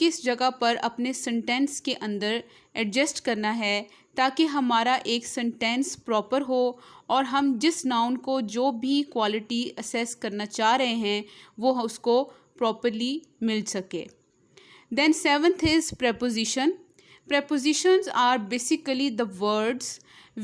किस जगह पर अपने सेंटेंस के अंदर एडजस्ट करना है ताकि हमारा एक सेंटेंस प्रॉपर हो और हम जिस नाउन को जो भी क्वालिटी असेस करना चाह रहे हैं वो उसको प्रॉपरली मिल सके। Then seventh is preposition. Prepositions are basically the words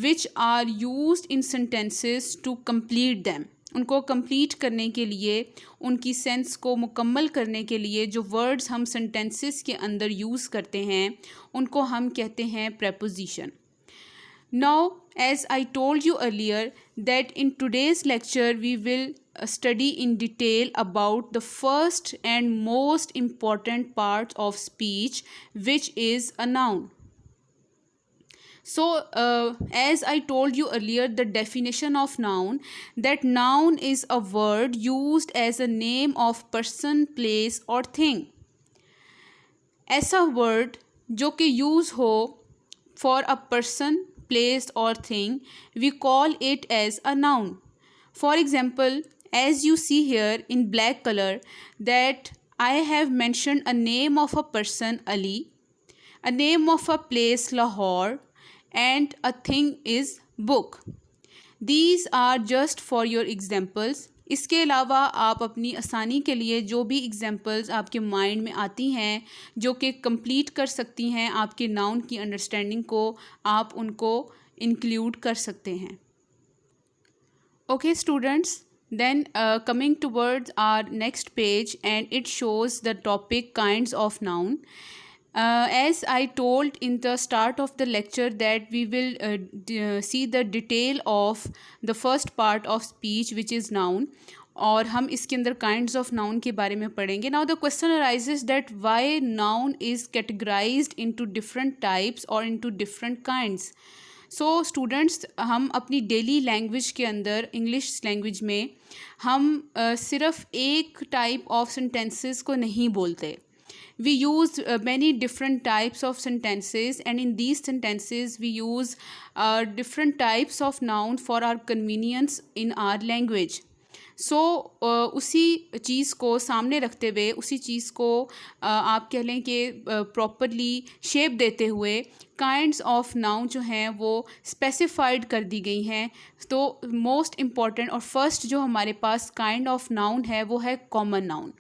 which are used in sentences to complete them. उनको कंप्लीट करने के लिए, उनकी सेंस को मुकम्मल करने के लिए जो वर्ड्स हम सेंटेंसेस के अंदर यूज़ करते हैं उनको हम कहते हैं preposition. Now, as I told you earlier that in today's lecture we will study in detail about the first and most important part of speech, which is a noun. So, as I told you earlier, the definition of noun, that noun is a word used as a name of person, place or thing. ऐसा word जो कि use हो for a person, place or thing, we call it as a noun. For example, as you see here in black color, that I have mentioned a name of a person Ali, a name of a place Lahore, and a thing is book. These are just for your examples. इसके अलावा आप अपनी आसानी के लिए जो भी examples आपके माइंड में आती हैं जो कि कंप्लीट कर सकती हैं आपके नाउन की अंडरस्टैंडिंग को, आप उनको इंक्लूड कर सकते हैं। Okay students, then coming towards our next page, and it shows the topic kinds of noun. As I told in the start of the lecture that we will see the detail of the first part of speech which is noun, और हम इसके अंदर kinds of noun के बारे में पढ़ेंगे। Now the question arises that why noun is categorised into different types और into different kinds. So students, हम अपनी डेली लैंग्वेज के अंदर, इंग्लिश लैंग्वेज में हम सिर्फ एक टाइप ऑफ सेंटेंसेस को नहीं बोलते। We use many different types of sentences, and in these sentences we use different types of noun for our convenience in our language. सो उसी चीज़ को सामने रखते हुए, उसी चीज़ को आप कह लें कि प्रॉपरली शेप देते हुए काइंड्स ऑफ नाउन जो हैं वो स्पेसिफाइड कर दी गई हैं। तो मोस्ट इम्पॉर्टेंट और फर्स्ट जो हमारे पास काइंड ऑफ नाउन है वो है common noun.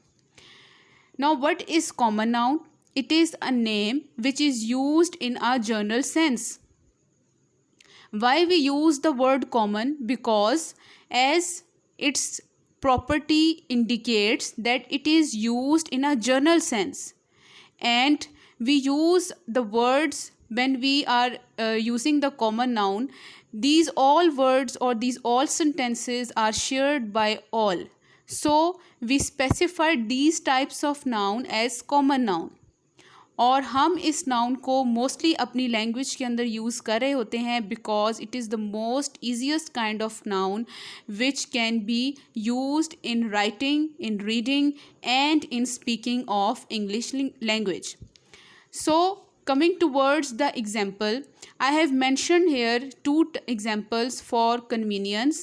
Now, what is common noun? It is a name which is used in a general sense. Why we use the word common? Because as its property indicates that it is used in a general sense, and we use the words when we are using the common noun. These all words or these all sentences are shared by all. So we specified these types of noun as common noun, और हम इस noun को mostly अपनी language के अंदर use कर रहे होते हैं because it is the most easiest kind of noun which can be used in writing, in reading and in speaking of English language. So coming towards the example, I have mentioned here two examples for convenience.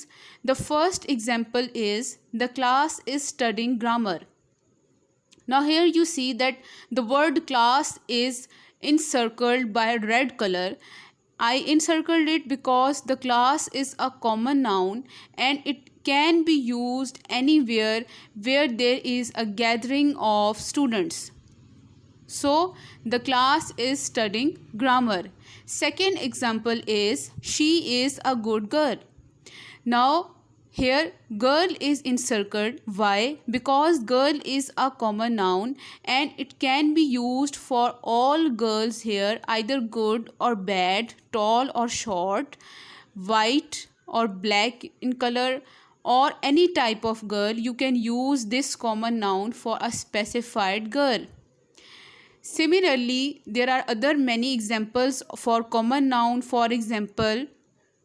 The first example is the class is studying grammar. Now here you see that the word class is encircled by a red color. I encircled it because the class is a common noun and it can be used anywhere where there is a gathering of students. So the class is studying grammar. Second example is she is a good girl. Now here girl is encircled. Why? Because girl is a common noun and it can be used for all girls here, either good or bad, tall or short, white or black in color, or any type of girl. You can use this common noun for a specified girl. Similarly, there are other many examples for common noun. For example,